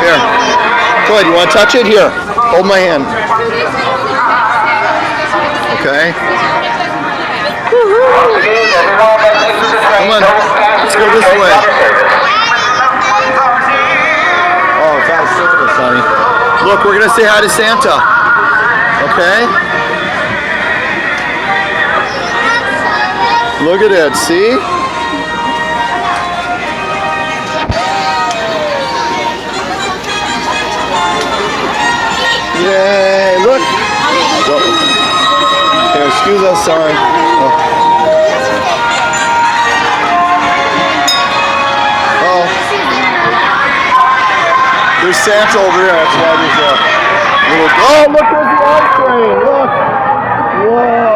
Here. Go ahead, you want to touch it? Here, hold my hand. Okay. Come on, let's go this way. Oh, it's out of service, honey. Look, we're going to say hi to Santa. Okay? Look at it, see? Yay, look! Whoa. Here, excuse us, sorry. Oh. There's Santa over here, that's why there's a little... Oh, look, there's the ice train, look! Whoa!